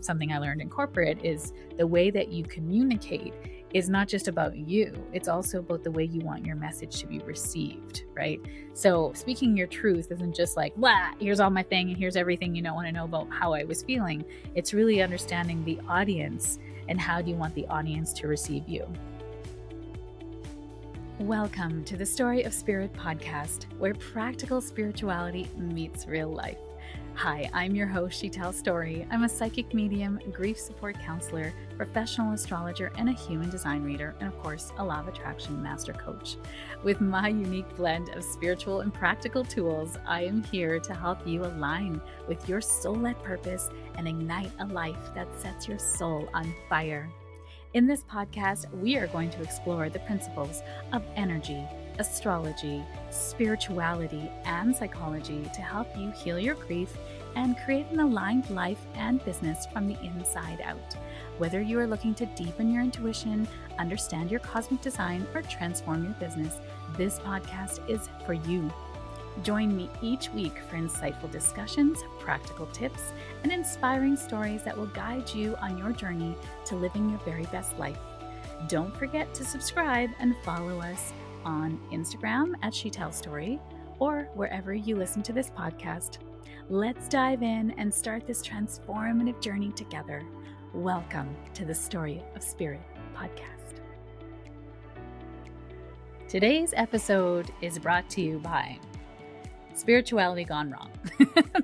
something I learned in corporate is the way that you communicate is not just about you. It's also about the way you want your message to be received, right? So speaking your truth isn't just like, blah, here's all my thing and here's everything you don't want to know about how I was feeling. It's really understanding the audience and how do you want the audience to receive you. Welcome to the Story of Spirit podcast, where practical spirituality meets real life. Hi, I'm your host, Sheetal Story. I'm a psychic medium, grief support counselor, professional astrologer, and a human design reader, and of course, a law of attraction master coach. With my unique blend of spiritual and practical tools, I am here to help you align with your soul-led purpose and ignite a life that sets your soul on fire. In this podcast, we are going to explore the principles of energy, astrology, spirituality, and psychology to help you heal your grief and create an aligned life and business from the inside out. Whether you are looking to deepen your intuition, understand your cosmic design, or transform your business, this podcast is for you. Join me each week for insightful discussions, practical tips, and inspiring stories that will guide you on your journey to living your very best life. Don't forget to subscribe and follow us on Instagram at Sheetal Story or wherever you listen to this podcast. Let's dive in and start this transformative journey together. Welcome to the Story of Spirit podcast. Today's episode is brought to you by Spirituality Gone Wrong.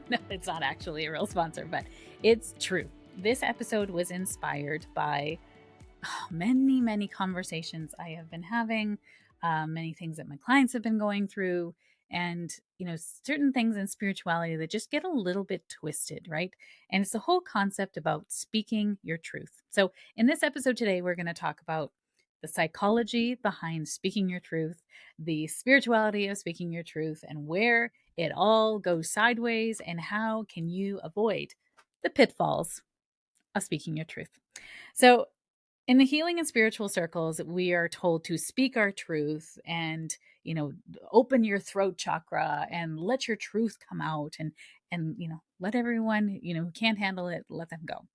No, it's not actually a real sponsor, but it's true. This episode was inspired by many conversations I have been having, many things that my clients have been going through, and certain things in spirituality that just get a little bit twisted, right? And it's the whole concept about speaking your truth. So in this episode today, we're going to talk about the psychology behind speaking your truth, the spirituality of speaking your truth, and where it all goes sideways, and how can you avoid the pitfalls of speaking your truth. So in the healing and spiritual circles, we are told to speak our truth and, open your throat chakra and let your truth come out and let everyone, who can't handle it, let them go.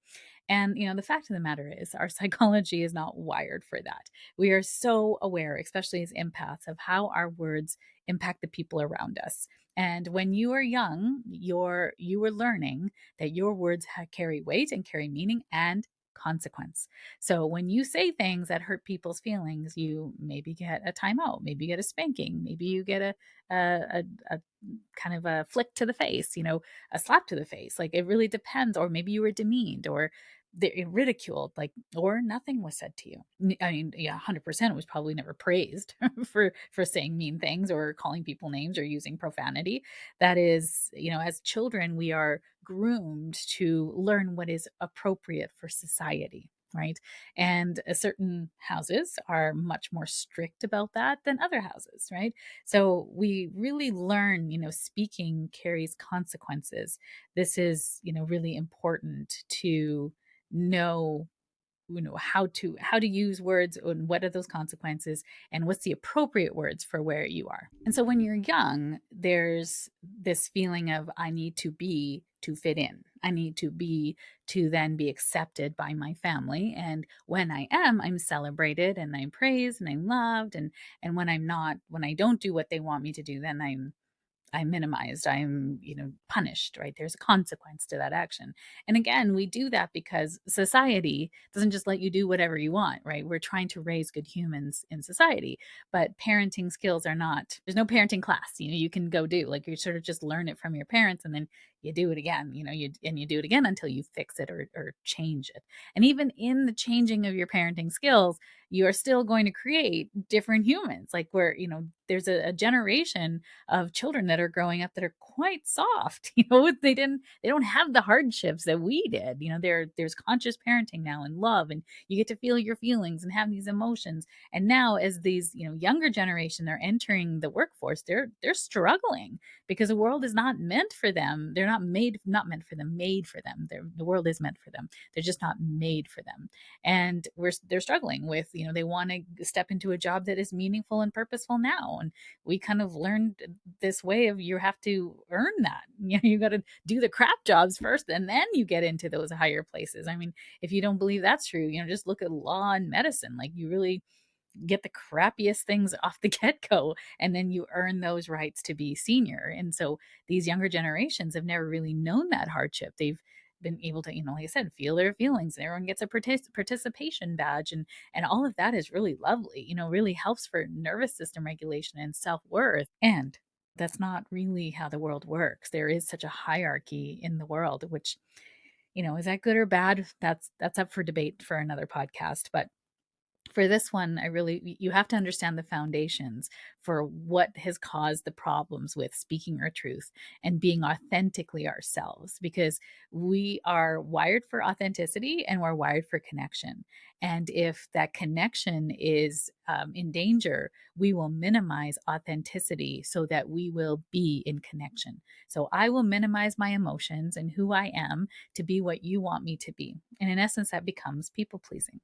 And, the fact of the matter is our psychology is not wired for that. We are so aware, especially as empaths, of how our words impact the people around us. And when you are young, you are learning that your words carry weight and carry meaning and consequence. So when you say things that hurt people's feelings, you maybe get a timeout, maybe you get a spanking, maybe you get a kind of a flick to the face, a slap to the face. Like it really depends. Or maybe you were demeaned or ridiculed, or nothing was said to you. I mean, yeah, 100% was probably never praised for saying mean things or calling people names or using profanity. That is, as children, we are groomed to learn what is appropriate for society, right? And certain houses are much more strict about that than other houses, right? So we really learn, speaking carries consequences. This is, really important to know how to use words and what are those consequences and what's the appropriate words for where you are. And so when you're young, there's this feeling of I need to be to fit in. I need to be to then be accepted by my family, and when I am, I'm celebrated and I'm praised and I'm loved, and when I'm not, when I don't do what they want me to do, then I'm minimized, I'm, punished, right? There's a consequence to that action. And again, we do that because society doesn't just let you do whatever you want, right? We're trying to raise good humans in society, but parenting skills are not, there's no parenting class, you can go do, like you sort of just learn it from your parents and then you do it again, you do it again until you fix it or change it. And even in the changing of your parenting skills, you are still going to create different humans. Like where, there's a generation of children that are growing up that are quite soft. They don't have the hardships that we did. There's conscious parenting now and love, and you get to feel your feelings and have these emotions. And now as these, younger generation are entering the workforce, they're struggling because the world is not meant for them. They're not meant for them, made for them. The world is meant for them. They're just not made for them. And they're struggling with, they want to step into a job that is meaningful and purposeful now. And we kind of learned this way of, you have to earn that. You got to do the crap jobs first, and then you get into those higher places. I mean, if you don't believe that's true, just look at law and medicine. Like, you really get the crappiest things off the get-go, and then you earn those rights to be senior. And so these younger generations have never really known that hardship. They've been able to, like I said, feel their feelings. Everyone gets a participation badge, and all of that is really lovely. Really helps for nervous system regulation and self-worth. And that's not really how the world works. There is such a hierarchy in the world, which, is that good or bad? That's up for debate for another podcast. But for this one, you have to understand the foundations for what has caused the problems with speaking our truth and being authentically ourselves, because we are wired for authenticity and we're wired for connection. And if that connection is in danger, we will minimize authenticity so that we will be in connection. So I will minimize my emotions and who I am to be what you want me to be. And in essence, that becomes people pleasing,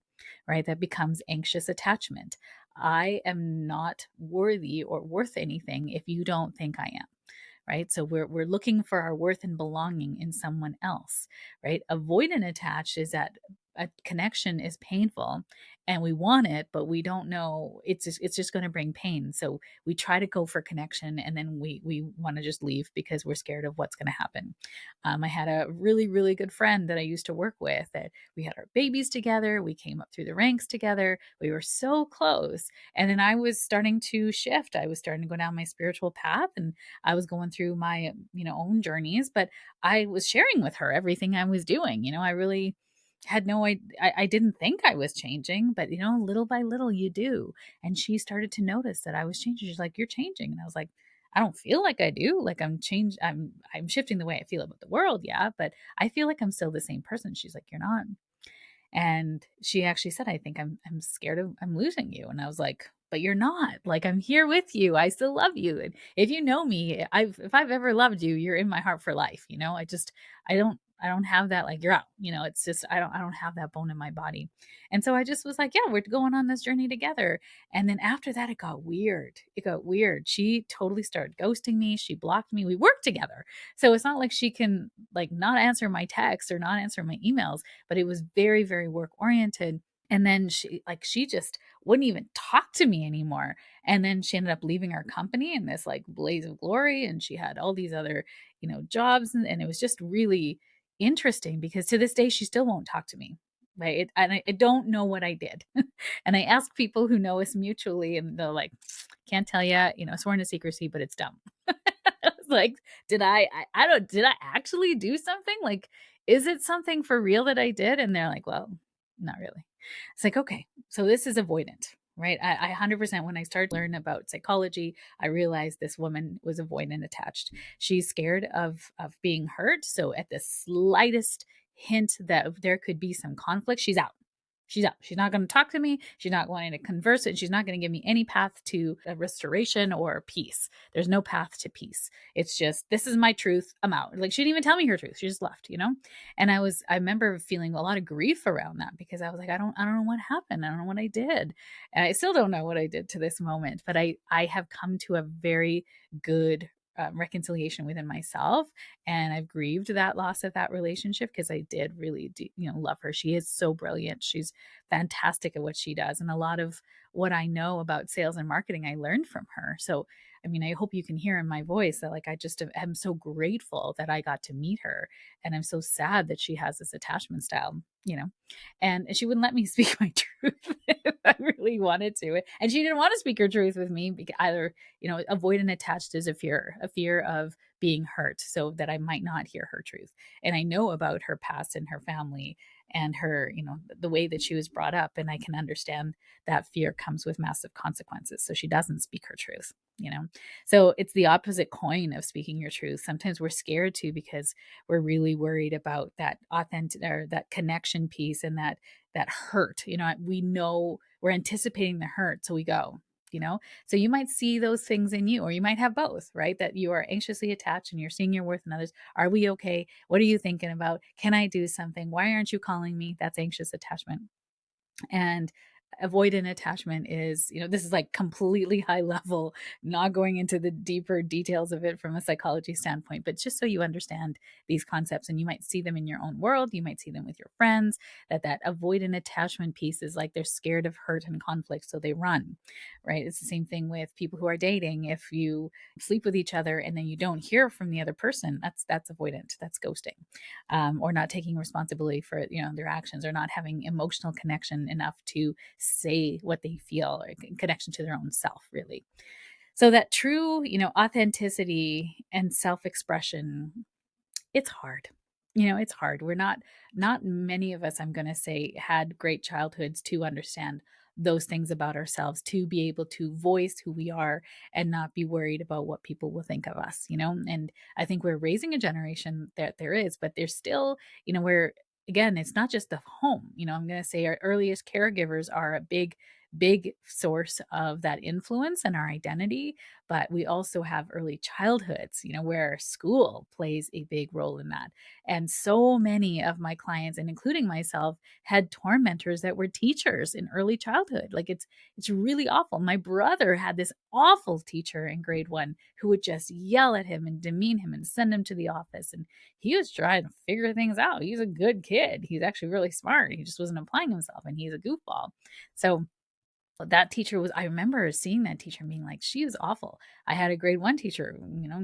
right? That becomes anxious attachment. I am not worthy or worth anything if you don't think I am. Right. So we're looking for our worth and belonging in someone else, right? Avoidant attached is that a connection is painful and we want it, but we don't know, it's just going to bring pain. So we try to go for connection, and then we want to just leave because we're scared of what's going to happen. I had a really, really good friend that I used to work with, that we had our babies together. We came up through the ranks together. We were so close. And then I was starting to shift. I was starting to go down my spiritual path, and I was going through my, own journeys, but I was sharing with her everything I was doing. I really had no idea. I didn't think I was changing, but little by little you do. And she started to notice that I was changing. She's like, "You're changing." And I was like, "I don't feel like I do. Like, I'm shifting the way I feel about the world. Yeah, but I feel like I'm still the same person." She's like, "You're not." And she actually said, "I think I'm scared of I'm losing you." And I was like, "But you're not. Like, I'm here with you. I still love you. And if you know me, if I've ever loved you, you're in my heart for life. I don't have that, like, you're out. It's just I don't have that bone in my body." And so I just was like, "Yeah, we're going on this journey together." And then after that, it got weird. It got weird. She totally started ghosting me. She blocked me. We worked together. So it's not like she can, like, not answer my texts or not answer my emails, but it was very, very work oriented. And then she just wouldn't even talk to me anymore. And then she ended up leaving our company in this, like, blaze of glory. And she had all these other, jobs. And it was just really interesting because to this day, she still won't talk to me. Right. And I don't know what I did. And I ask people who know us mutually, and they're like, "Can't tell you, sworn to secrecy, but it's dumb." I was like, did I actually do something? Like, is it something for real that I did? And they're like, "Well, not really." It's like, okay, so this is avoidant, right? I 100%, when I started learning about psychology, I realized this woman was avoidant attached. She's scared of being hurt. So at the slightest hint that there could be some conflict, she's out. She's out. She's not going to talk to me. She's not going to converse, and she's not going to give me any path to a restoration or peace. There's no path to peace. It's just, this is my truth. I'm out. Like, she didn't even tell me her truth. She just left. And I remember feeling a lot of grief around that, because I was like, I don't know what happened. I don't know what I did. And I still don't know what I did to this moment, but I have come to a very good reconciliation within myself, and I've grieved that loss of that relationship, because I did really love her. She is so brilliant. She's fantastic at what she does, and a lot of what I know about sales and marketing I learned from her. So I mean, I hope you can hear in my voice that, like, I just am so grateful that I got to meet her, and I'm so sad that she has this attachment style. And she wouldn't let me speak my truth if I really wanted to. And she didn't want to speak her truth with me, because either, avoidant attached is a fear of being hurt, so that I might not hear her truth. And I know about her past and her family and her, the way that she was brought up. And I can understand that fear comes with massive consequences. So she doesn't speak her truth. So it's the opposite coin of speaking your truth. Sometimes we're scared to, because we're really worried about that authentic, or that connection piece, and that hurt. We know we're anticipating the hurt, so we go. So you might see those things in you, or you might have both, right? That you are anxiously attached and you're seeing your worth in others. Are we okay? What are you thinking about? Can I do something? Why aren't you calling me? That's anxious attachment. And avoidant attachment is, this is like completely high level, not going into the deeper details of it from a psychology standpoint, but just so you understand these concepts and you might see them in your own world, you might see them with your friends, that avoidant attachment piece is like they're scared of hurt and conflict, so they run, right? It's the same thing with people who are dating. If you sleep with each other and then you don't hear from the other person, that's avoidant, that's ghosting, or not taking responsibility for their actions, or not having emotional connection enough to say what they feel, or connection to their own self, really. So that true authenticity and self-expression, it's hard. It's hard. We're not many of us, I'm going to say, had great childhoods to understand those things about ourselves, to be able to voice who we are and not be worried about what people will think of us. And I think we're raising a generation that there is, but there's still, where again, it's not just the home. I'm going to say our earliest caregivers are a big source of that influence and our identity, but we also have early childhoods, where school plays a big role in that. And so many of my clients, and including myself, had tormentors that were teachers in early childhood. Like it's really awful. My brother had this awful teacher in grade 1 who would just yell at him and demean him and send him to the office. And he was trying to figure things out. He's a good kid. He's actually really smart. He just wasn't applying himself, and he's a goofball. So that teacher was, I remember seeing that teacher being like, she was awful. I had a grade 1 teacher,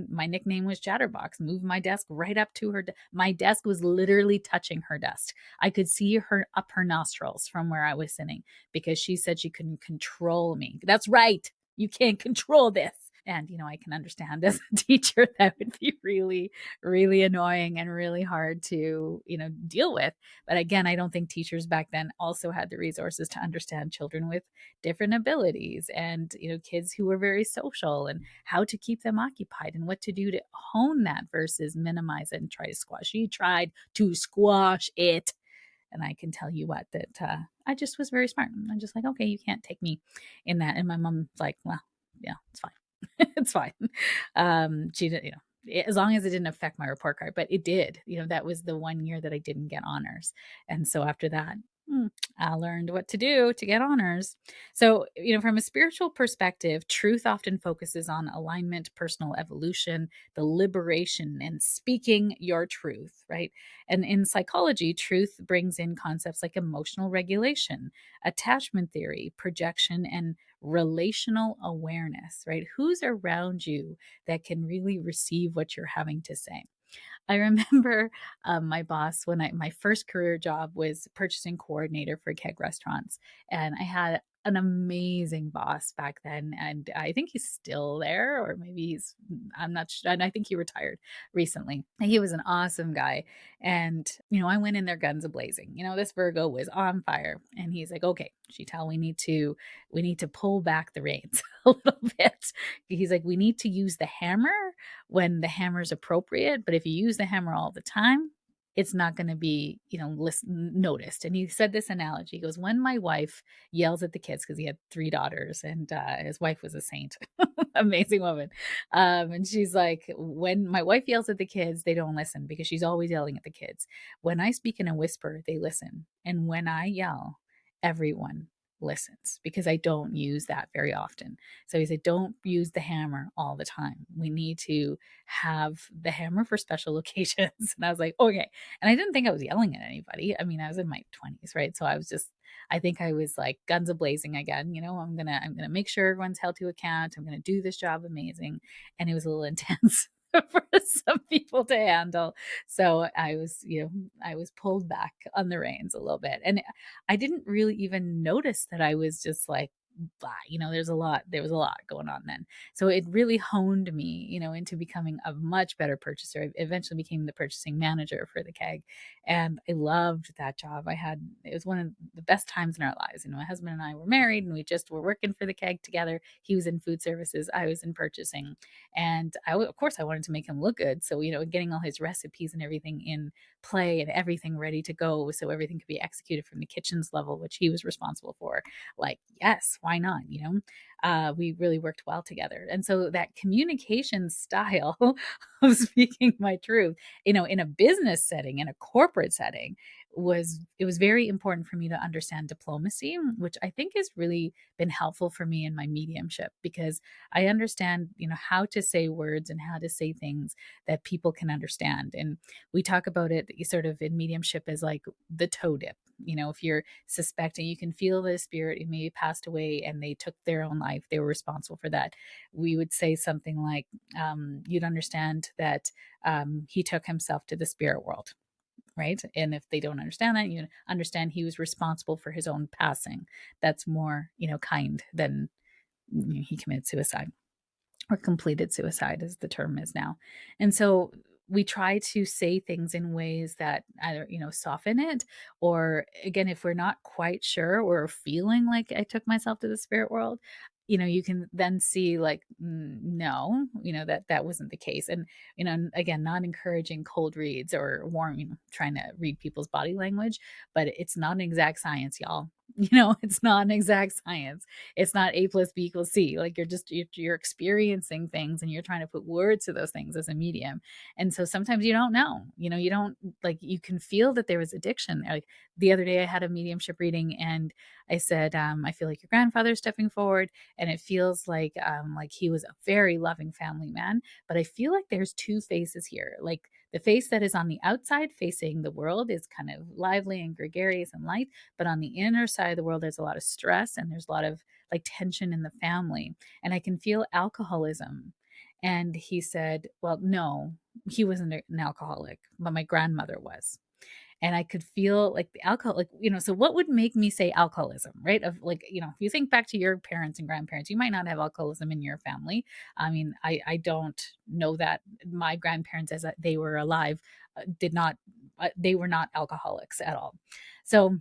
my nickname was Chatterbox, moved my desk right up to her. My desk was literally touching her desk. I could see her up her nostrils from where I was sitting, because she said she couldn't control me. That's right. You can't control this. And, I can understand as a teacher that would be really, really annoying and really hard to, deal with. But again, I don't think teachers back then also had the resources to understand children with different abilities, and kids who were very social, and how to keep them occupied and what to do to hone that versus minimize it and try to squash. She tried to squash it. And I can tell you what, that I just was very smart. I'm just like, okay, you can't take me in that. And my mom's like, well, yeah, it's fine. It's fine. She did, as long as it didn't affect my report card, but it did. That was the one year that I didn't get honors. And so after that, I learned what to do to get honors. So, from a spiritual perspective, truth often focuses on alignment, personal evolution, the liberation, and speaking your truth, right? And in psychology, truth brings in concepts like emotional regulation, attachment theory, projection, and relational awareness, right? Who's around you that can really receive what you're having to say? I remember my boss, when my first career job was purchasing coordinator for keg restaurants, and I had an amazing boss back then, and I think he's still there, or maybe I'm not sure, and I think he retired recently. He was an awesome guy, and I went in there guns a blazing. This Virgo was on fire, and he's like, "Okay, Sheetal, we need to pull back the reins a little bit." He's like, "We need to use the hammer when the hammer is appropriate. But if you use the hammer all the time, it's not going to be, noticed." And he said this analogy. He goes, when my wife yells at the kids, because he had 3 daughters, and his wife was a saint, amazing woman. And she's like, when my wife yells at the kids, they don't listen because she's always yelling at the kids. When I speak in a whisper, they listen. And when I yell, everyone listens, because I don't use that very often. So he said, don't use the hammer all the time. We need to have the hammer for special occasions. And I was like, okay. And I didn't think I was yelling at anybody. I mean, I was in my 20s, right? So I think I was like guns a blazing again. I'm gonna make sure everyone's held to account. I'm gonna do this job amazing. And it was a little intense for some people to handle. So I was pulled back on the reins a little bit. And I didn't really even notice that I was just like, there was a lot going on then. So it really honed me, into becoming a much better purchaser. I eventually became the purchasing manager for the keg, and I loved that job. It was one of the best times in our lives. My husband and I were married, and we just were working for the keg together. He was in food services, I was in purchasing, and of course I wanted to make him look good. So, getting all his recipes and everything in play and everything ready to go, so everything could be executed from the kitchen's level, which he was responsible for. Like, yes, why not? we really worked well together. And so that communication style of speaking my truth, in a business setting, in a corporate setting, it was very important for me to understand diplomacy, which I think has really been helpful for me in my mediumship, because I understand, how to say words and how to say things that people can understand. And we talk about it sort of in mediumship as like the toe dip. If you're suspecting, you can feel the spirit maybe passed away and they took their own life, they were responsible for that. We would say something like, you'd understand that he took himself to the spirit world, right? And if they don't understand that, you understand he was responsible for his own passing. That's more, kind than he committed suicide or completed suicide, as the term is now. And so we try to say things in ways that either, soften it, or again, if we're not quite sure or feeling like I took myself to the spirit world, you can then see like, no, that wasn't the case. And, again, not encouraging cold reads or warm, trying to read people's body language, but it's not an exact science, y'all. It's not an exact science. It's not A plus B equals C. Like you're experiencing things and you're trying to put words to those things as a medium. And so sometimes you don't know, you don't, like, you can feel that there was addiction. Like the other day I had a mediumship reading and I said, I feel like your grandfather's stepping forward, and it feels like he was a very loving family man, but I feel like there's two faces here. Like the face that is on the outside facing the world is kind of lively and gregarious and light, but on the inner side of the world, there's a lot of stress and there's a lot of like tension in the family. And I can feel alcoholism. And he said, well, no, he wasn't an alcoholic, but my grandmother was. And I could feel like the alcohol, like, so what would make me say alcoholism, right? Of like, if you think back to your parents and grandparents, you might not have alcoholism in your family. I mean, I don't know that my grandparents, as they were alive, did not, they were not alcoholics at all. So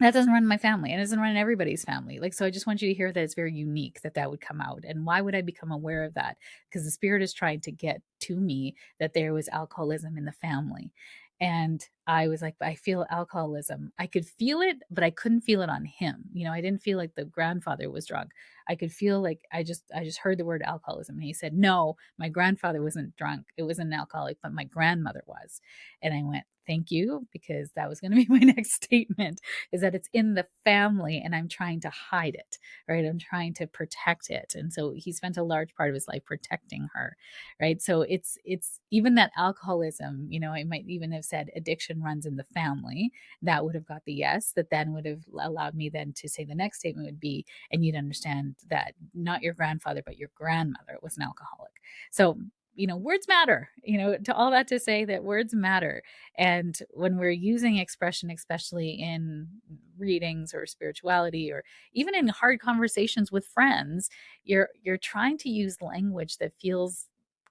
that doesn't run in my family, and it doesn't run in everybody's family. Like, so I just want you to hear that it's very unique that would come out. And why would I become aware of that? Because the spirit is trying to get to me that there was alcoholism in the family. And I was like, I feel alcoholism. I could feel it, but I couldn't feel it on him. I didn't feel like the grandfather was drunk. I could feel like I just heard the word alcoholism. And he said, no, my grandfather wasn't drunk. It wasn't an alcoholic, but my grandmother was. And I went, thank you, because that was going to be my next statement, is that it's in the family and I'm trying to hide it, right? I'm trying to protect it. And so he spent a large part of his life protecting her, right? So it's even that alcoholism, I might even have said addiction runs in the family. That would have got the yes, that then would have allowed me then to say the next statement would be, and you'd understand that not your grandfather, but your grandmother was an alcoholic. So words matter, to all that to say that words matter. And when we're using expression, especially in readings or spirituality, or even in hard conversations with friends, you're trying to use language that feels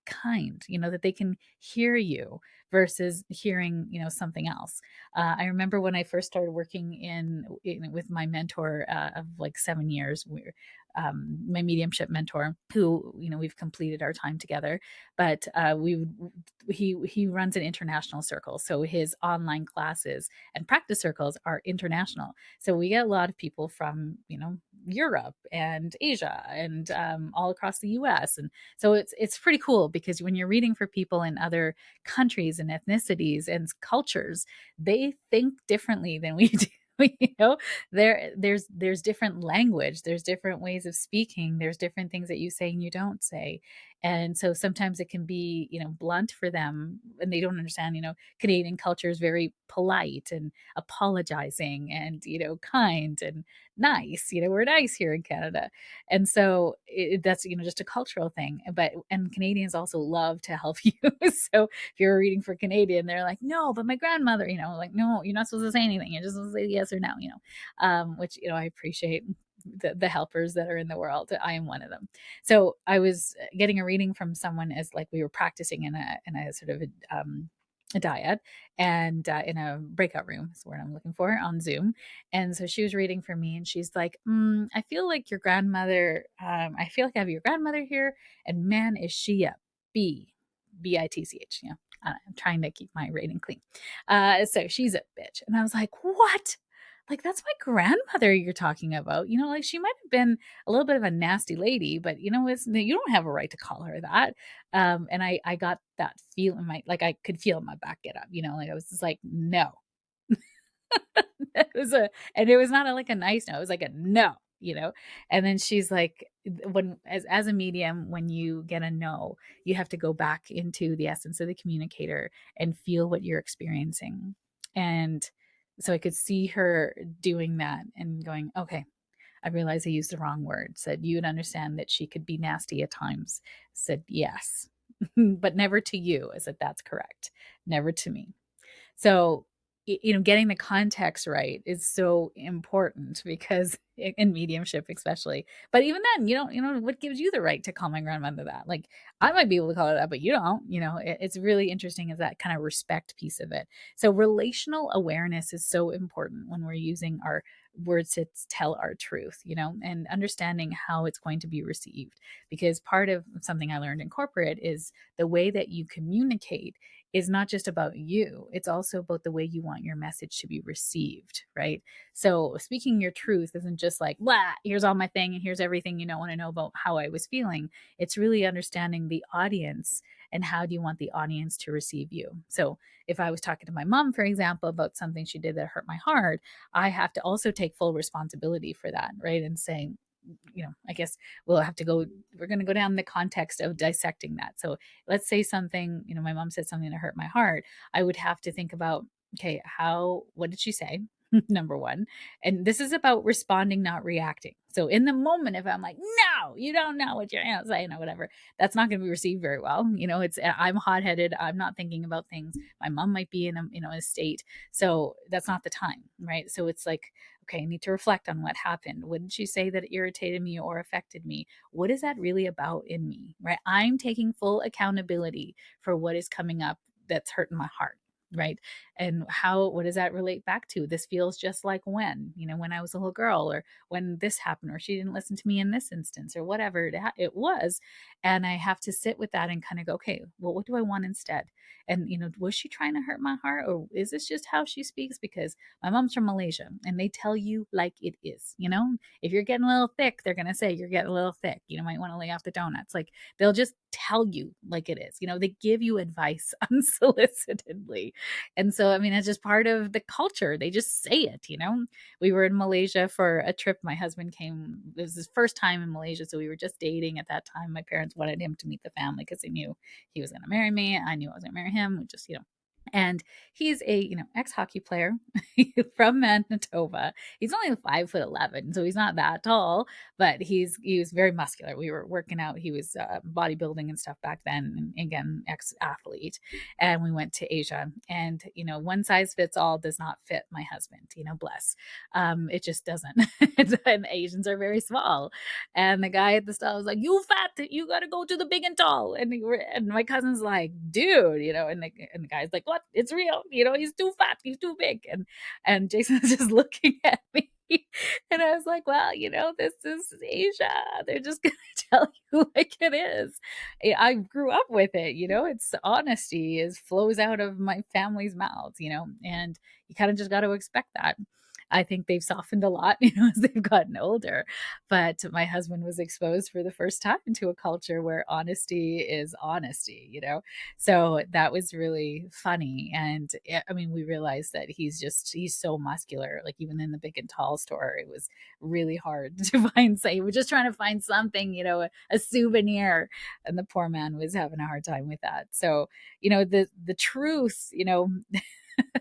kind, that they can hear you versus hearing, something else. I remember when I first started working with my mentor of like 7 years, my mediumship mentor, who we've completed our time together, but he runs an international circle, so his online classes and practice circles are international. So we get a lot of people from Europe and Asia and all across the US. And so it's pretty cool, because when you're reading for people in other countries and ethnicities and cultures, they think differently than we do. you know there's different language, there's different ways of speaking, there's different things that you say and you don't say. And so sometimes it can be blunt for them, and they don't understand. Canadian culture is very polite and apologizing and kind and nice. We're nice here in Canada. And so that's just a cultural thing. And Canadians also love to help you. So if you're reading for Canadian, they're like, no, but my grandmother, like, no, you're not supposed to say anything, you're just supposed to say yes or no. Which I appreciate the helpers that are in the world. I am one of them. So I was getting a reading from someone, as like we were practicing in a sort of a diet, and in a breakout room is what I'm looking for, on Zoom. And so she was reading for me, and she's like, I feel like your grandmother, I feel like I have your grandmother here, and man, is she a bitch. I'm trying to keep my rating clean. So she's a bitch. And I was like, what? like, that's my grandmother you're talking about. Like, she might have been a little bit of a nasty lady, but you don't have a right to call her that. And I got that feel in like I could feel my back get up, like I was just like, no. It was and it was not like a nice no, it was like a no. And then she's like, when as a medium, when you get a no, you have to go back into the essence of the communicator and feel what you're experiencing. And so I could see her doing that and going, okay, I realized I used the wrong word. Said you would understand that she could be nasty at times. Said yes, but never to you. I said that's correct, never to me. So, getting the context right is so important because in mediumship, especially. But even then, what gives you the right to call my grandmother that? Like, I might be able to call her that, but you don't. It's really interesting is that kind of respect piece of it. So, relational awareness is so important when we're using our words to tell our truth, and understanding how it's going to be received. Because part of something I learned in corporate is the way that you communicate is not just about you, it's also about the way you want your message to be received, right? So speaking your truth isn't just like, blah, here's all my thing and here's everything you don't want to know about how I was feeling. It's really understanding the audience and how do you want the audience to receive you. So if I was talking to my mom, for example, about something she did that hurt my heart, I have to also take full responsibility for that, right? And saying, I guess we're going to go down the context of dissecting that. So let's say something, my mom said something that hurt my heart. I would have to think about, okay, what did she say? Number one. And this is about responding, not reacting. So in the moment, if I'm like, no, you don't know what you're saying or whatever, that's not going to be received very well. I'm hot headed. I'm not thinking about things. My mom might be in a state. So that's not the time. Right. So it's like, okay, I need to reflect on what happened. What did she say that irritated me or affected me? What is that really about in me? Right. I'm taking full accountability for what is coming up that's hurting my heart. Right. And what does that relate back to? This feels just like when I was a little girl, or when this happened, or she didn't listen to me in this instance, or whatever it was. And I have to sit with that and kind of go, okay, well, what do I want instead? And, was she trying to hurt my heart, or is this just how she speaks? Because my mom's from Malaysia and they tell you like it is. If you're getting a little thick, they're going to say you're getting a little thick. Might want to lay off the donuts. Like, they'll just tell you like it is. They give you advice unsolicitedly. And so, I mean, it's just part of the culture. They just say it. We were in Malaysia for a trip. My husband came, it was his first time in Malaysia. So we were just dating at that time. My parents wanted him to meet the family because they knew he was going to marry me. I knew I was going to marry him. We just, and he's a ex-hockey player from Manitoba. He's only 5'11", so he's not that tall, but he was very muscular. We were working out. He was bodybuilding and stuff back then. And again, ex-athlete. And we went to Asia, and one size fits all does not fit my husband. Bless. It just doesn't. And Asians are very small. And the guy at the stall was like, "You fat, you got to go to the big and tall." And my cousin's like, "Dude," and the guy's like, "What? It's real. He's too fat. He's too big." And Jason's just looking at me. And I was like, well, this is Asia. They're just going to tell you like it is. I grew up with it, it's honesty flows out of my family's mouths, and you kind of just got to expect that. I think they've softened a lot, as they've gotten older. But my husband was exposed for the first time to a culture where honesty is honesty. So that was really funny. And I mean, we realized that he's so muscular. Like, even in the big and tall store, it was really hard to find. Say, we're just trying to find something, a souvenir. And the poor man was having a hard time with that. So, the truth,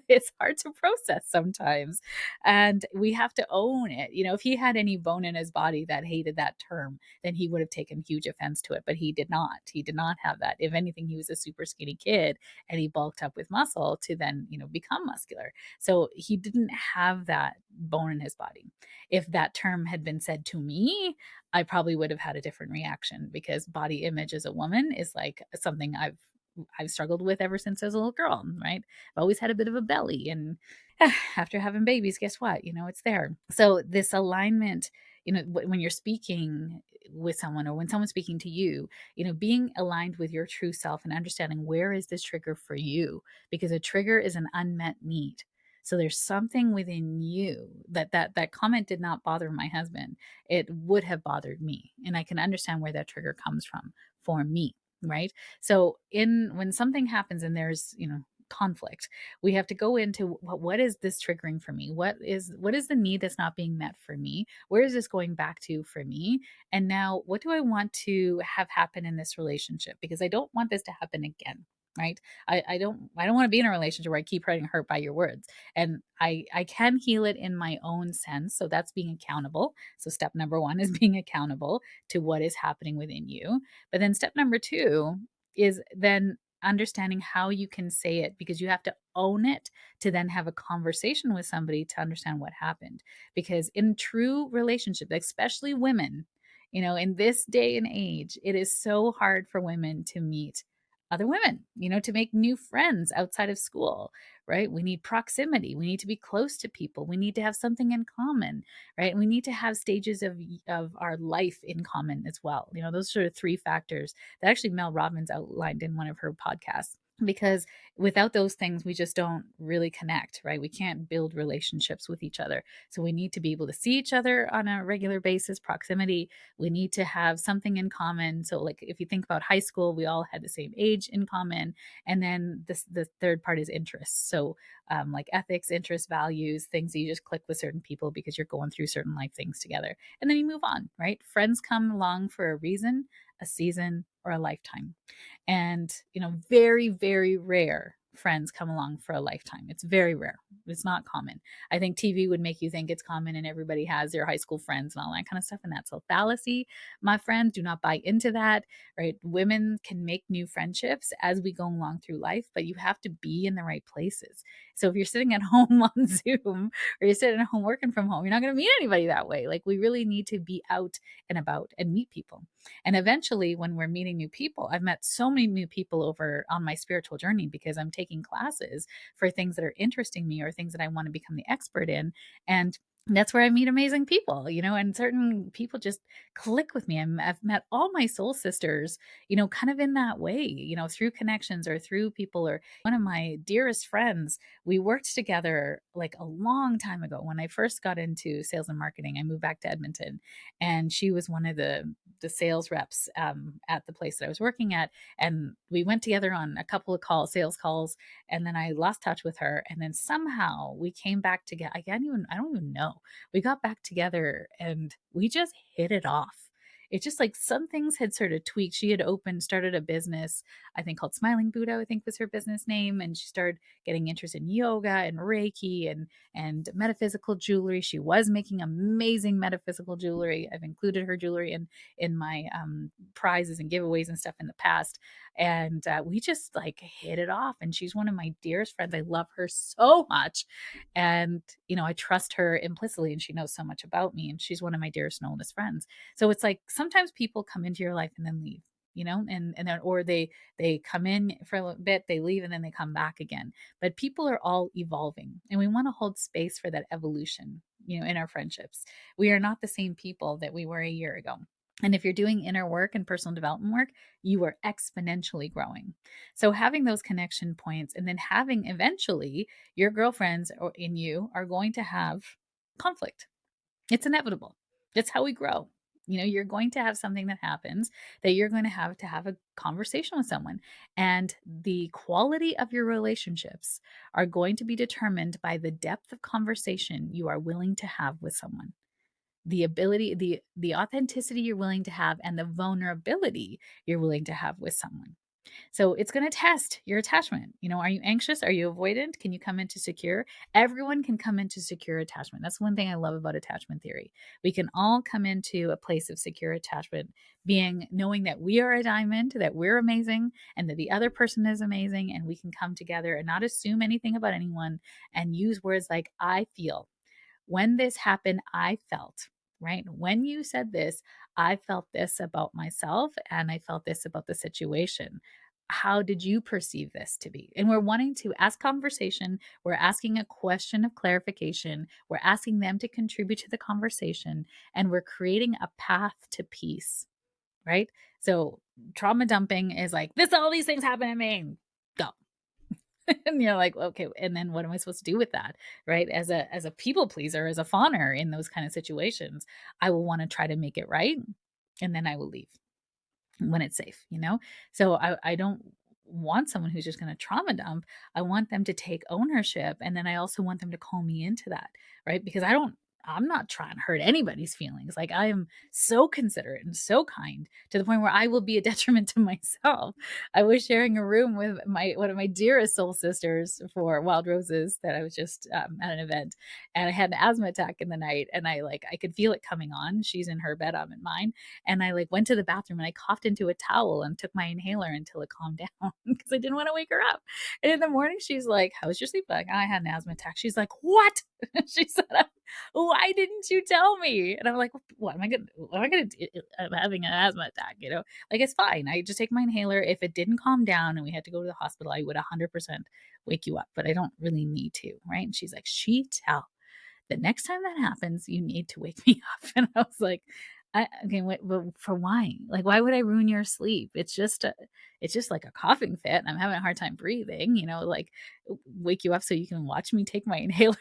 it's hard to process sometimes. And we have to own it. If he had any bone in his body that hated that term, then he would have taken huge offense to it. But he did not. He did not have that. If anything, he was a super skinny kid and he bulked up with muscle to then, become muscular. So he didn't have that bone in his body. If that term had been said to me, I probably would have had a different reaction, because body image as a woman is like something I've struggled with ever since I was a little girl, right? I've always had a bit of a belly, and after having babies, guess what? It's there. So this alignment, when you're speaking with someone, or when someone's speaking to you, being aligned with your true self and understanding, where is this trigger for you? Because a trigger is an unmet need. So there's something within you that comment did not bother my husband. It would have bothered me. And I can understand where that trigger comes from for me, right? So in when something happens and there's, conflict, we have to go into what is this triggering for me? What is the need that's not being met for me? Where is this going back to for me? And now what do I want to have happen in this relationship? Because I don't want this to happen again. Right. I don't want to be in a relationship where I keep getting hurt by your words. And I can heal it in my own sense. So that's being accountable. So step number one is being accountable to what is happening within you. But then step number two is then understanding how you can say it, because you have to own it to then have a conversation with somebody to understand what happened. Because in true relationships, especially women, in this day and age, it is so hard for women to meet other women, to make new friends outside of school, right? We need proximity. We need to be close to people. We need to have something in common, right? We need to have stages of our life in common as well. Those are three factors that actually Mel Robbins outlined in one of her podcasts, because without those things we just don't really connect, right? We can't build relationships with each other. So we need to be able to see each other on a regular basis, proximity. We need to have something in common. So like if you think about high school, we all had the same age in common. And then the third part is interests. So like ethics, interests, values, things that you just click with certain people because you're going through certain life things together, and then you move on, right? Friends come along for a reason, a season, or a lifetime. And, very, very rare friends come along for a lifetime. It's very rare. It's not common. I think TV would make you think it's common and everybody has their high school friends and all that kind of stuff. And that's a fallacy. My friends, do not buy into that, right? Women can make new friendships as we go along through life, but you have to be in the right places. So if you're sitting at home on Zoom or you're sitting at home working from home, you're not going to meet anybody that way. Like we really need to be out and about and meet people. And eventually, when we're meeting new people, I've met so many new people over on my spiritual journey because I'm taking classes for things that are interesting me or things that I want to become the expert in. And that's where I meet amazing people, and certain people just click with me. I've met all my soul sisters, kind of in that way, through connections or through people. Or one of my dearest friends, we worked together like a long time ago when I first got into sales and marketing. I moved back to Edmonton, and she was one of the sales reps at the place that I was working at. And we went together on a couple of sales calls, and then I lost touch with her. And then somehow we came back together. I don't even know. We got back together and we just hit it off. It's just like some things had sort of tweaked. She had started a business, I think called Smiling Buddha, I think was her business name. And she started getting interested in yoga and Reiki and metaphysical jewelry. She was making amazing metaphysical jewelry. I've included her jewelry in my prizes and giveaways and stuff in the past. And we just like hit it off. And she's one of my dearest friends. I love her so much. And, I trust her implicitly, and she knows so much about me. And she's one of my dearest and oldest friends. So it's like sometimes people come into your life and then leave. And then or they come in for a little bit, they leave, and then they come back again. But people are all evolving, and we want to hold space for that evolution, in our friendships. We are not the same people that we were a year ago. And if you're doing inner work and personal development work, you are exponentially growing. So having those connection points, and then having eventually your girlfriends or in you are going to have conflict. It's inevitable. That's how we grow. You're going to have something that happens that you're going to have a conversation with someone. And the quality of your relationships are going to be determined by the depth of conversation you are willing to have with someone, the ability, the authenticity you're willing to have, and the vulnerability you're willing to have with someone. So it's going to test your attachment. Are you anxious? Are you avoidant? Can you come into secure? Everyone can come into secure attachment. That's one thing I love about attachment theory. We can all come into a place of secure attachment, knowing that we are a diamond, that we're amazing, and that the other person is amazing, and we can come together and not assume anything about anyone and use words like I feel. When this happened, I felt, right? When you said this, I felt this about myself and I felt this about the situation. How did you perceive this to be? And we're wanting to ask conversation. We're asking a question of clarification. We're asking them to contribute to the conversation, and we're creating a path to peace, right? So trauma dumping is like, all these things happen to me. Go. And you're like, okay, and then what am I supposed to do with that? Right? As a people pleaser, as a fawner in those kind of situations, I will want to try to make it right. And then I will leave when it's safe, you know? So I don't want someone who's just going to trauma dump. I want them to take ownership. And then I also want them to call me into that, right? Because I'm not trying to hurt anybody's feelings. Like I am so considerate and so kind to the point where I will be a detriment to myself. I was sharing a room with one of my dearest soul sisters for Wild Roses that I was just at an event, and I had an asthma attack in the night, and I could feel it coming on. She's in her bed, I'm in mine, and I like went to the bathroom and I coughed into a towel and took my inhaler until it calmed down because I didn't want to wake her up. And in the morning, she's like, "How was your sleep?" Like, I had an asthma attack. She's like, "What?" She said, "Why didn't you tell me?" And I'm like, "What am I gonna? What am I gonna do? I'm having an asthma attack. Like it's fine. I just take my inhaler. If it didn't calm down and we had to go to the hospital, I would 100% wake you up, but I don't really need to, right?" And she's like, "Sheetal, the next time that happens, you need to wake me up." And I was like, okay, wait, but for why? Like, why would I ruin your sleep? It's just like a coughing fit, and I'm having a hard time breathing. Like wake you up so you can watch me take my inhaler.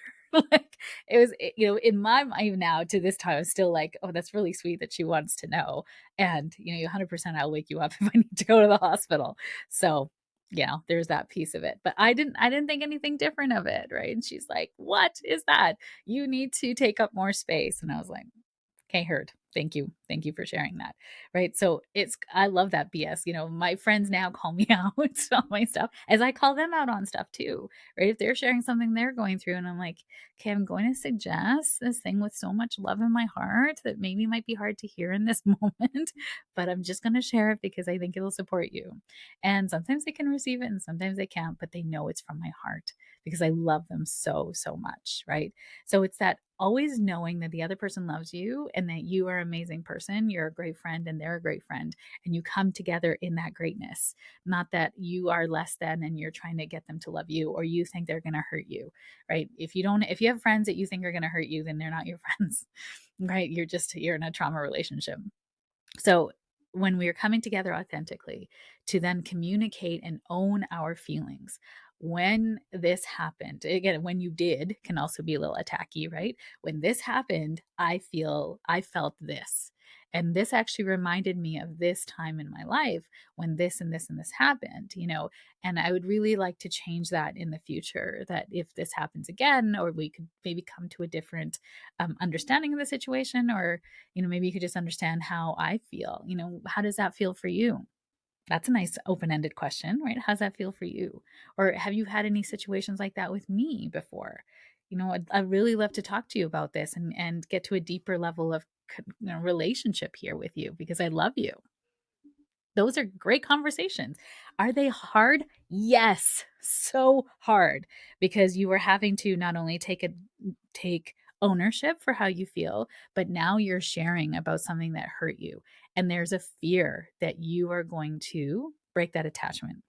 Like in my mind now to this time, I'm still like, oh, that's really sweet that she wants to know, and 100% I'll wake you up if I need to go to the hospital. So there's that piece of it. But I didn't think anything different of it, right? And she's like, "What is that? You need to take up more space." And I was like, "Okay, heard. Thank you. Thank you for sharing that." Right. So I love that BS. My friends now call me out on my stuff as I call them out on stuff too. Right. If they're sharing something they're going through and I'm like, okay, I'm going to suggest this thing with so much love in my heart that maybe might be hard to hear in this moment, but I'm just going to share it because I think it'll support you. And sometimes they can receive it and sometimes they can't, but they know it's from my heart because I love them so, so much. Right. So it's that always knowing that the other person loves you and that you are an amazing person, you're a great friend and they're a great friend, and you come together in that greatness. Not that you are less than and you're trying to get them to love you or you think they're going to hurt you, right? If you have friends that you think are going to hurt you, then they're not your friends, right? You're in a trauma relationship. So when we are coming together authentically to then communicate and own our feelings, when this happened, again, when you did can also be a little attacky, right? When this happened, I felt this. And this actually reminded me of this time in my life when this and this and this happened, and I would really like to change that in the future. That if this happens again, or we could maybe come to a different understanding of the situation, or maybe you could just understand how I feel. How does that feel for you? That's a nice open-ended question, right? How's that feel for you? Or have you had any situations like that with me before? I'd really love to talk to you about this and get to a deeper level of relationship here with you because I love you. Those are great conversations. Are they hard? Yes, so hard because you are having to not only take ownership for how you feel, but now you're sharing about something that hurt you. And there's a fear that you are going to break that attachment,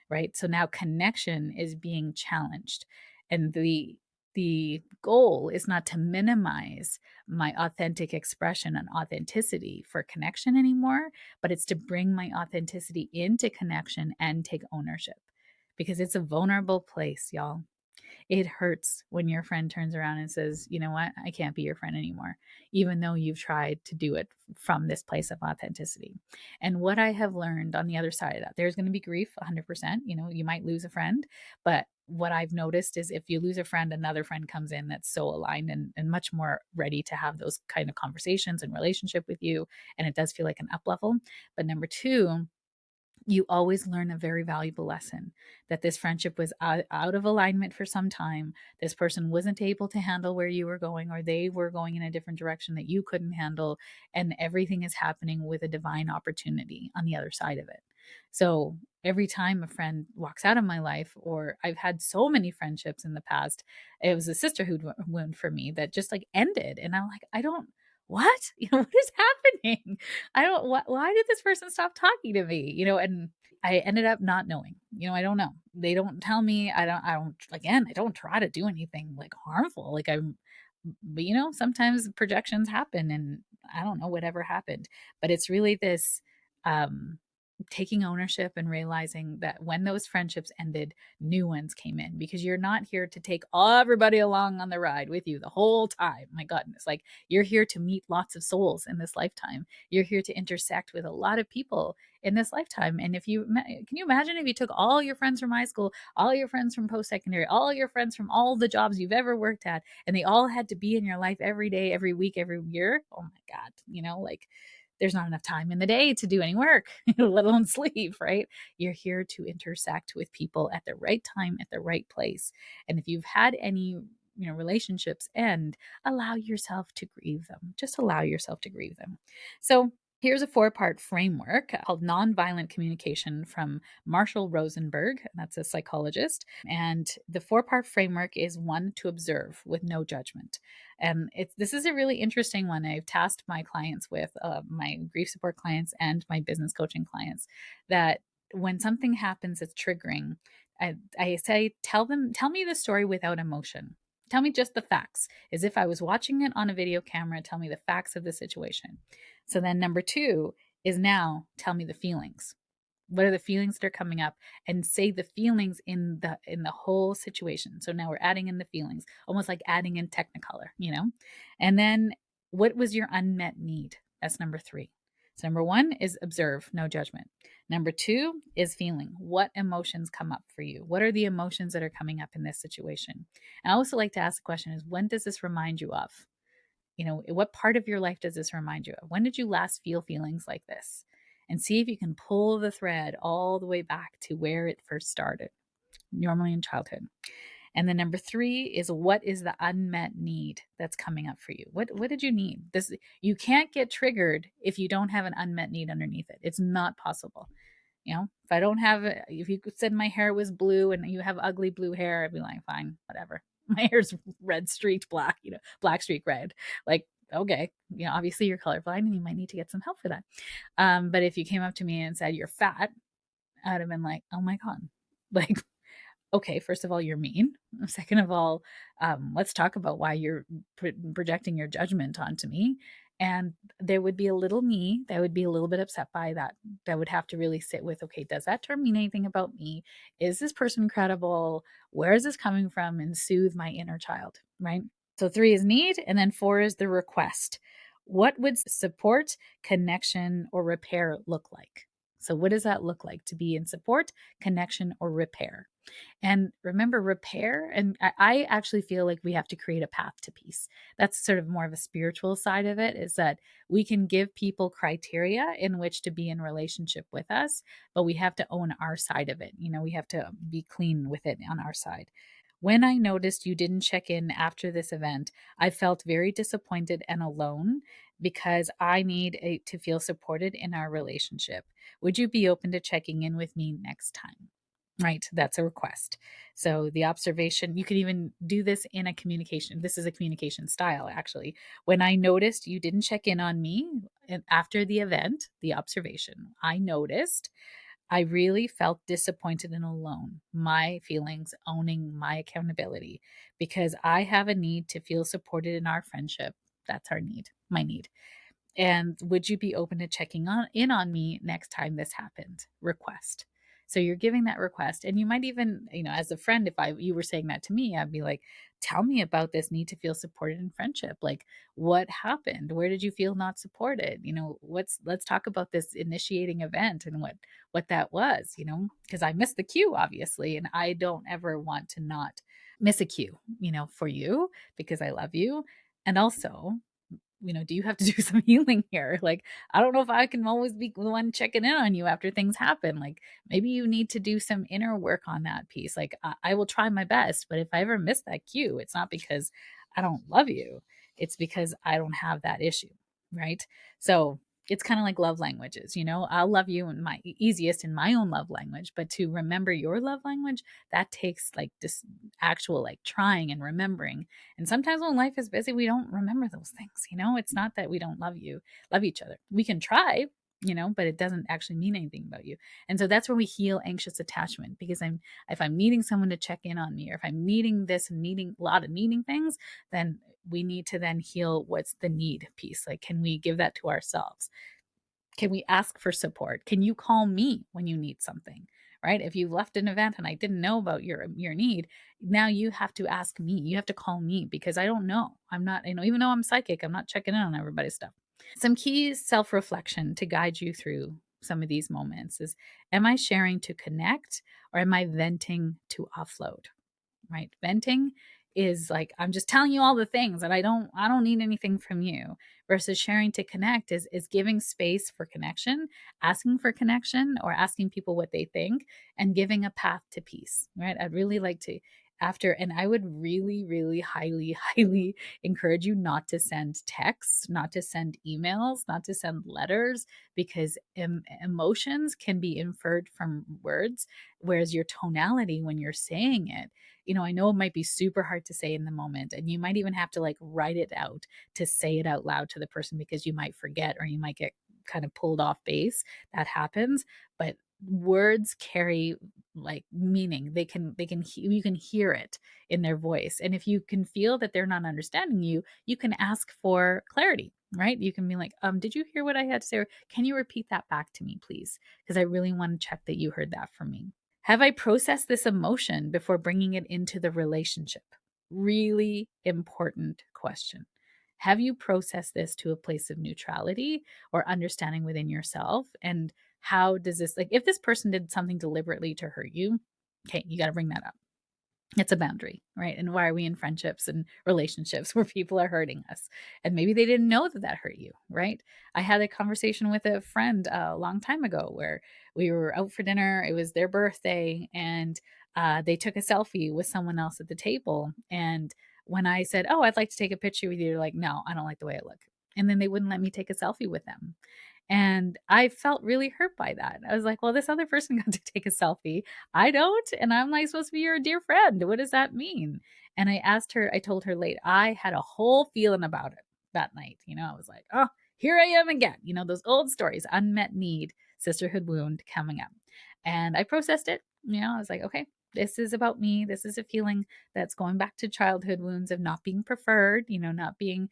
right? So now connection is being challenged. And the goal is not to minimize my authentic expression and authenticity for connection anymore, but it's to bring my authenticity into connection and take ownership because it's a vulnerable place, y'all. It hurts when your friend turns around and says, "You know what? I can't be your friend anymore," even though you've tried to do it from this place of authenticity. And what I have learned on the other side of that, there's going to be grief 100%. You might lose a friend, but what I've noticed is if you lose a friend, another friend comes in that's so aligned and much more ready to have those kind of conversations and relationship with you. And it does feel like an up level. But number two, you always learn a very valuable lesson that this friendship was out of alignment for some time. This person wasn't able to handle where you were going, or they were going in a different direction that you couldn't handle. And everything is happening with a divine opportunity on the other side of it. So every time a friend walks out of my life, or I've had so many friendships in the past, it was a sisterhood wound for me that just like ended. And I'm like, I don't, what? What is happening? I don't why did this person stop talking to me? And I ended up not knowing. I don't know. They don't tell me. I don't again, I don't try to do anything like harmful. Like but sometimes projections happen and I don't know whatever happened. But it's really this taking ownership and realizing that when those friendships ended, new ones came in, because you're not here to take everybody along on the ride with you the whole time. My goodness, like, you're here to meet lots of souls in this lifetime. You're here to intersect with a lot of people in this lifetime. And if you can you imagine if you took all your friends from high school, all your friends from post secondary, all your friends from all the jobs you've ever worked at, and they all had to be in your life every day, every week, every year? Oh my God, like, there's not enough time in the day to do any work, let alone sleep, right? You're here to intersect with people at the right time, at the right place. And if you've had any, relationships end, allow yourself to grieve them. Just allow yourself to grieve them. So, here's a 4-part framework called nonviolent communication from Marshall Rosenberg. That's a psychologist. And the 4-part framework is: 1, to observe with no judgment. And this is a really interesting one. I've tasked my clients with, my grief support clients and my business coaching clients, that when something happens that's triggering, I say, tell me the story without emotion. Tell me just the facts, as if I was watching it on a video camera. Tell me the facts of the situation. So then number 2 is, now tell me the feelings. What are the feelings that are coming up? And say the feelings in the whole situation. So now we're adding in the feelings, almost like adding in technicolor. And then, what was your unmet need? That's number 3. So number 1 is observe, no judgment. Number 2 is feeling. What emotions come up for you? What are the emotions that are coming up in this situation? And I also like to ask the question is, when does this remind you of? What part of your life does this remind you of? When did you last feel feelings like this? And see if you can pull the thread all the way back to where it first started, normally in childhood. And then number 3 is, what is the unmet need that's coming up for you? What did you need? You can't get triggered if you don't have an unmet need underneath it. It's not possible. If you said my hair was blue and you have ugly blue hair, I'd be like, fine, whatever. My hair's red streaked black, black streak red. Like, okay, obviously you're colorblind and you might need to get some help for that. But if you came up to me and said you're fat, I'd have been like, oh my God, like, okay, first of all, you're mean. Second of all, let's talk about why you're projecting your judgment onto me. And there would be a little me that would be a little bit upset by that. That would have to really sit with, okay, does that term mean anything about me? Is this person credible? Where is this coming from? And soothe my inner child, right? So 3 is need, and then 4 is the request. What would support, connection, or repair look like? So what does that look like to be in support, connection, or repair? And remember, repair, and I actually feel like we have to create a path to peace. That's sort of more of a spiritual side of it, is that we can give people criteria in which to be in relationship with us, but we have to own our side of it. We have to be clean with it on our side. When I noticed you didn't check in after this event, I felt very disappointed and alone, because I need to feel supported in our relationship. Would you be open to checking in with me next time? Right, that's a request. So the observation, you could even do this in a communication. This is a communication style, actually. When I noticed you didn't check in on me, and after the event, the observation, I noticed I really felt disappointed and alone. My feelings, owning my accountability, because I have a need to feel supported in our friendship. That's our need, my need. And would you be open to checking in on me next time this happened? Request. So you're giving that request, and you might even, as a friend, if you were saying that to me, I'd be like, tell me about this need to feel supported in friendship. Like, what happened? Where did you feel not supported? Let's talk about this initiating event and what that was, because I missed the cue, obviously, and I don't ever want to not miss a cue, for you, because I love you. And also, do you have to do some healing here? Like, I don't know if I can always be the one checking in on you after things happen. Like, maybe you need to do some inner work on that piece. Like, I will try my best, but if I ever miss that cue, it's not because I don't love you. It's because I don't have that issue, right? So it's kind of like love languages. I'll love you in my easiest in my own love language, but to remember your love language, that takes like this actual like trying and remembering. And sometimes when life is busy, we don't remember those things. It's not that we don't love each other. We can try, but it doesn't actually mean anything about you. And so that's where we heal anxious attachment, because if I'm needing someone to check in on me, or if I'm needing this and needing a lot of needing things, then we need to then heal what's the need piece. Like, can we give that to ourselves? Can we ask for support? Can you call me when you need something? Right? If you've left an event and I didn't know about your need, now you have to ask me. You have to call me because I don't know. I'm not, even though I'm psychic, I'm not checking in on everybody's stuff. Some key self reflection to guide you through some of these moments is, am I sharing to connect or am I venting to offload? Right? Venting is like, I'm just telling you all the things and I don't need anything from you. Versus sharing to connect is giving space for connection, asking for connection or asking people what they think and giving a path to peace, right? I'd really like to after and I would really really highly highly encourage you not to send texts, not to send emails, not to send letters because emotions can be inferred from words, whereas your tonality when you're saying it, I know it might be super hard to say in the moment, and you might even have to like write it out to say it out loud to the person because you might forget or you might get kind of pulled off base. That happens, but words carry like meaning. You can hear it in their voice. And if you can feel that they're not understanding you, you can ask for clarity, right? You can be like, did you hear what I had to say? Or can you repeat that back to me, please? Because I really want to check that you heard that from me. Have I processed this emotion before bringing it into the relationship? Really important question. Have you processed this to a place of neutrality or understanding within yourself? And how does this, like, if this person did something deliberately to hurt you, okay, you got to bring that up. It's a boundary, right? And why are we in friendships and relationships where people are hurting us? And maybe they didn't know that that hurt you, right? I had a conversation with a friend a long time ago where we were out for dinner. It was their birthday, and they took a selfie with someone else at the table. And when I said, "Oh, I'd like to take a picture with you," they're like, "No, I don't like the way I look." And then they wouldn't let me take a selfie with them. And I felt really hurt by that. I was like, well, this other person got to take a selfie. I don't. And I'm like supposed to be your dear friend. What does that mean? And I told her late, I had a whole feeling about it that night. I was like, oh, here I am again. Those old stories, unmet need, sisterhood wound coming up. And I processed it. I was like, okay, this is about me. This is a feeling that's going back to childhood wounds of not being preferred, not being,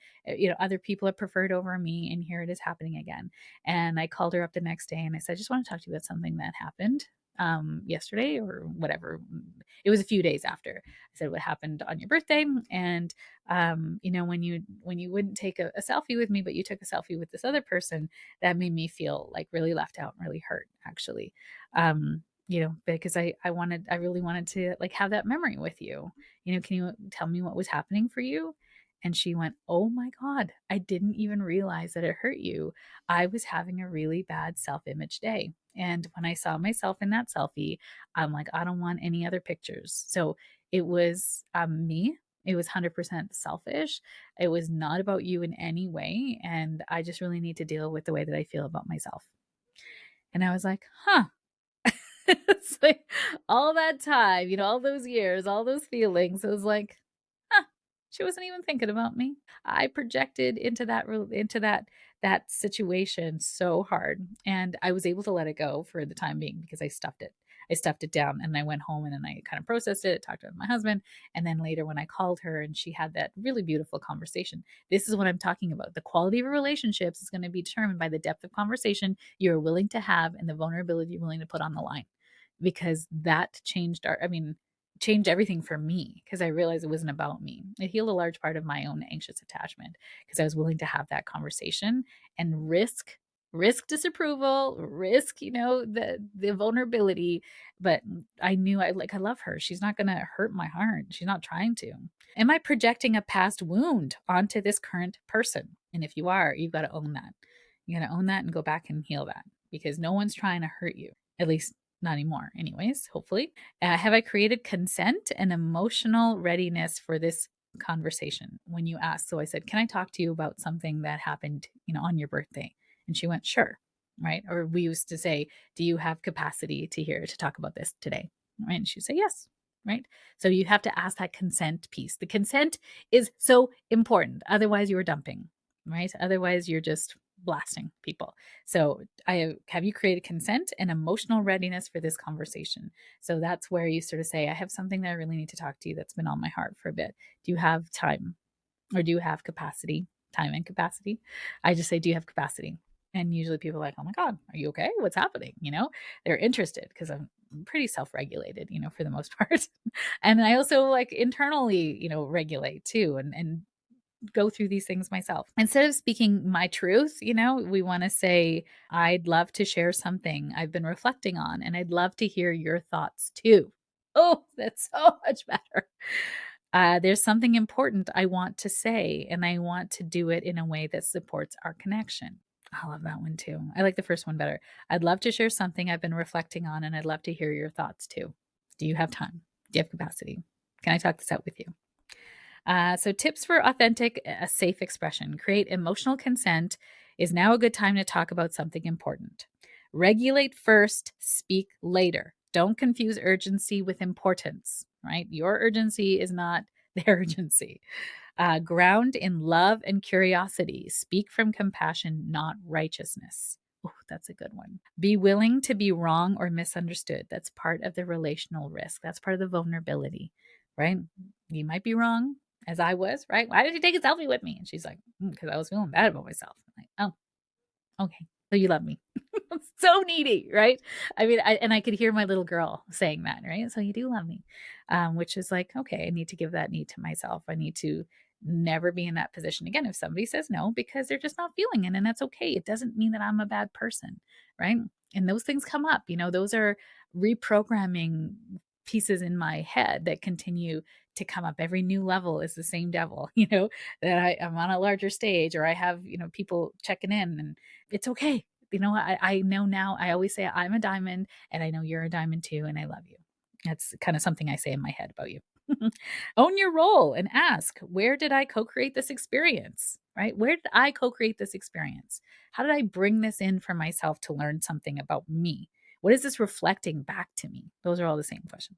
other people are preferred over me. And here it is happening again. And I called her up the next day and I said, I just want to talk to you about something that happened yesterday or whatever. It was a few days after. I said, what happened on your birthday? And when you wouldn't take a selfie with me, but you took a selfie with this other person, that made me feel like really left out and really hurt, actually. Because I really wanted to like have that memory with you. Can you tell me what was happening for you? And she went, oh my God, I didn't even realize that it hurt you. I was having a really bad self image day. And when I saw myself in that selfie, I'm like, I don't want any other pictures. So it was me. It was 100% selfish. It was not about you in any way. And I just really need to deal with the way that I feel about myself. And I was like, huh. It's like all that time, all those years, all those feelings. It was like, huh, she wasn't even thinking about me. I projected into that situation so hard, and I was able to let it go for the time being because I stuffed it. I stuffed it down and I went home and then I kind of processed it, talked to my husband, and then later when I called her and she had that really beautiful conversation. This is what I'm talking about. The quality of relationships is going to be determined by the depth of conversation you're willing to have and the vulnerability you're willing to put on the line, because that changed everything for me because I realized it wasn't about me. It healed a large part of my own anxious attachment because I was willing to have that conversation and risk disapproval, risk, the vulnerability. But I knew I love her. She's not going to hurt my heart. She's not trying to. Am I projecting a past wound onto this current person? And if you are, you've got to own that. You got to own that and go back and heal that because no one's trying to hurt you. At least not anymore, anyways, hopefully. Have I created consent and emotional readiness for this conversation when you asked? So I said, can I talk to you about something that happened, on your birthday? And she went, sure. Right. Or we used to say, do you have capacity to talk about this today? Right. And she'd say, yes. Right. So you have to ask that consent piece. The consent is so important. Otherwise, you are dumping. Right. Otherwise, you're just blasting people. So have you created consent and emotional readiness for this conversation? So that's where you sort of say, I have something that I really need to talk to you that's been on my heart for a bit. Do you have time or do you have capacity? Time and capacity. I just say, do you have capacity? And usually people are like, oh my God, are you okay? What's happening? They're interested because I'm pretty self-regulated, for the most part. And I also like internally, regulate too and go through these things myself. Instead of speaking my truth, we want to say, I'd love to share something I've been reflecting on, and I'd love to hear your thoughts too. Oh, that's so much better. There's something important I want to say, and I want to do it in a way that supports our connection. I love that one too. I like the first one better. I'd love to share something I've been reflecting on, and I'd love to hear your thoughts too. Do you have time? Do you have capacity? Can I talk this out with you? So, tips for authentic, a safe expression. Create emotional consent. Is now a good time to talk about something important? Regulate first, speak later. Don't confuse urgency with importance, right? Your urgency is not their urgency. Ground in love and curiosity. Speak from compassion, not righteousness. Oh, that's a good one. Be willing to be wrong or misunderstood. That's part of the relational risk. That's part of the vulnerability, right? You might be wrong, as I was, right? Why did you take a selfie with me? And she's like, because I was feeling bad about myself. I'm like, oh, okay. So you love me. So needy, right? I mean, I could hear my little girl saying that, right? So you do love me, which is like, okay, I need to give that need to myself. I need to never be in that position again. If somebody says no because they're just not feeling it, and that's okay. It doesn't mean that I'm a bad person, right? And those things come up, those are reprogramming pieces in my head that continue to come up. Every new level is the same devil, that I'm on a larger stage, or I have, people checking in, and it's okay. I know now. I always say I'm a diamond, and I know you're a diamond too, and I love you. That's kind of something I say in my head about you. Own your role and ask, where did I co-create this experience? Right? Where did I co-create this experience? How did I bring this in for myself to learn something about me? What is this reflecting back to me? Those are all the same questions.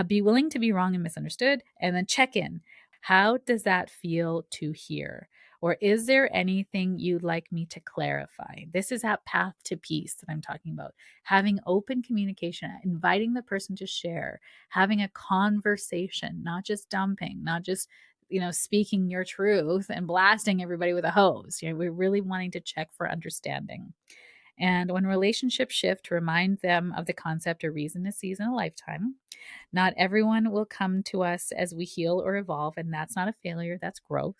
Be willing to be wrong and misunderstood, and then check in. How does that feel to hear? Or is there anything you'd like me to clarify? This is that path to peace that I'm talking about. Having open communication, inviting the person to share, having a conversation, not just dumping, not just speaking your truth and blasting everybody with a hose. We're really wanting to check for understanding. And when relationships shift, remind them of the concept of reason, a season, a lifetime. Not everyone will come to us as we heal or evolve, and that's not a failure, that's growth.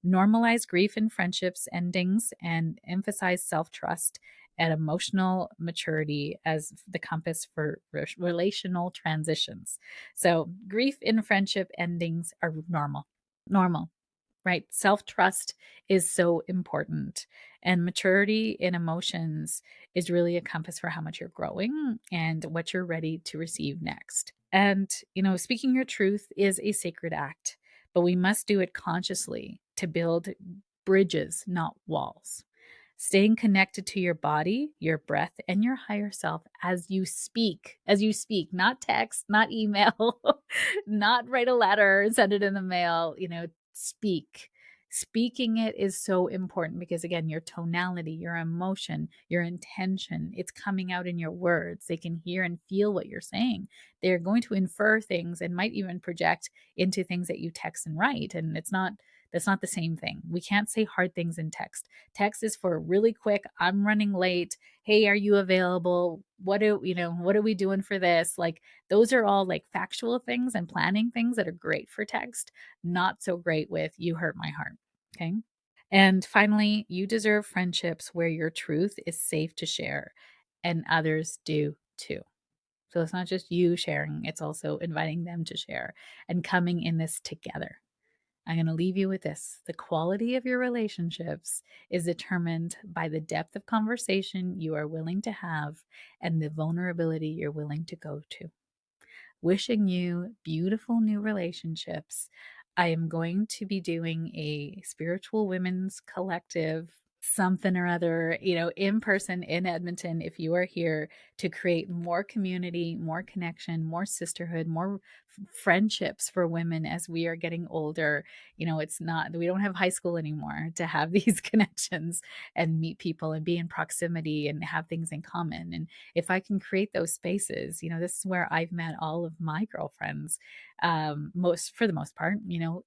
Normalize grief in friendships endings and emphasize self trust and emotional maturity as the compass for relational transitions. So, grief in friendship endings are normal. Normal, right? Self trust is so important. And maturity in emotions is really a compass for how much you're growing and what you're ready to receive next. And, speaking your truth is a sacred act, but we must do it consciously to build bridges, not walls. Staying connected to your body, your breath, and your higher self as you speak, not text, not email, not write a letter and send it in the mail, speak. Speaking it is so important because, again, your tonality, your emotion, your intention, it's coming out in your words. They can hear and feel what you're saying. They're going to infer things and might even project into things that you text and write. And that's not the same thing. We can't say hard things in text. Text is for really quick, I'm running late. Hey, are you available? What are we doing for this? Like, those are all like factual things and planning things that are great for text, not so great with you hurt my heart. Okay. And finally, you deserve friendships where your truth is safe to share and others do too. So it's not just you sharing, it's also inviting them to share and coming in this together. I'm going to leave you with this. The quality of your relationships is determined by the depth of conversation you are willing to have and the vulnerability you're willing to go to. Wishing you beautiful new relationships. I am going to be doing a spiritual women's collective something or other, in person in Edmonton, if you are here, to create more community, more connection, more sisterhood, more friendships for women as we are getting older. It's not, we don't have high school anymore to have these connections and meet people and be in proximity and have things in common. And if I can create those spaces, this is where I've met all of my girlfriends, for the most part,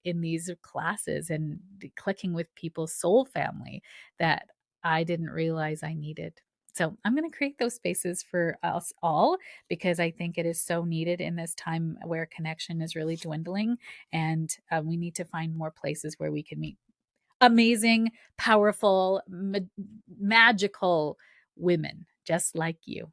in these classes and clicking with people's soul family that I didn't realize I needed. So I'm going to create those spaces for us all because I think it is so needed in this time where connection is really dwindling. And we need to find more places where we can meet amazing, powerful, magical women just like you.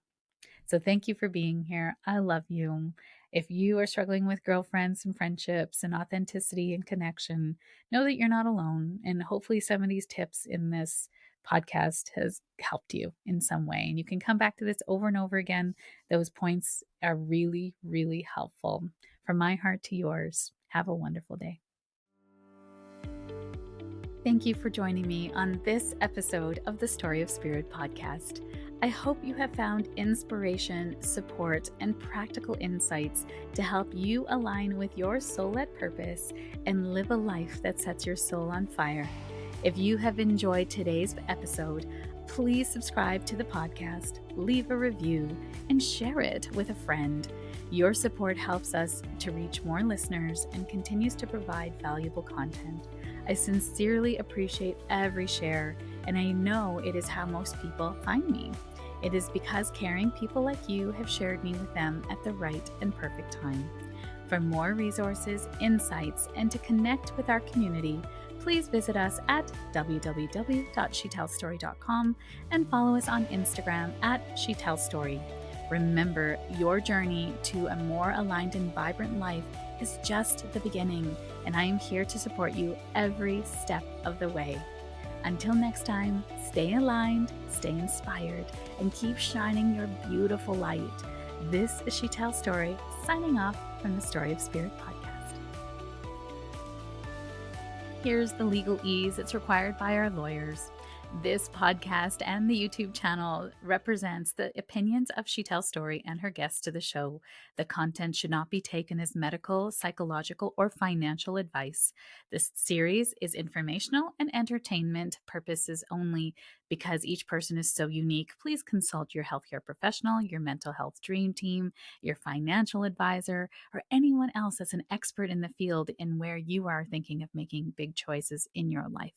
So thank you for being here. I love you. If you are struggling with girlfriends and friendships and authenticity and connection, know that you're not alone. And hopefully, some of these tips in this podcast has helped you in some way. And you can come back to this over and over again. Those points are really, really helpful. From my heart to yours, have a wonderful day. Thank you for joining me on this episode of the Story of Spirit podcast. I hope you have found inspiration, support, and practical insights to help you align with your soul-led purpose and live a life that sets your soul on fire. If you have enjoyed today's episode, please subscribe to the podcast, leave a review, and share it with a friend. Your support helps us to reach more listeners and continues to provide valuable content. I sincerely appreciate every share, and I know it is how most people find me. It is because caring people like you have shared me with them at the right and perfect time. For more resources, insights, and to connect with our community, please visit us at www.sheetalstory.com and follow us on Instagram at sheetalstory. Remember, your journey to a more aligned and vibrant life is just the beginning, and I am here to support you every step of the way. Until next time, stay aligned, stay inspired, and keep shining your beautiful light. This is Sheetal Story, signing off from the Story of Spirit podcast. Here's the legalese that's required by our lawyers. This podcast and the YouTube channel represents the opinions of Sheetal Story and her guests to the show. The content should not be taken as medical, psychological, or financial advice. This series is informational and entertainment purposes only. Because each person is so unique, please consult your healthcare professional, your mental health dream team, your financial advisor, or anyone else that's an expert in the field in where you are thinking of making big choices in your life.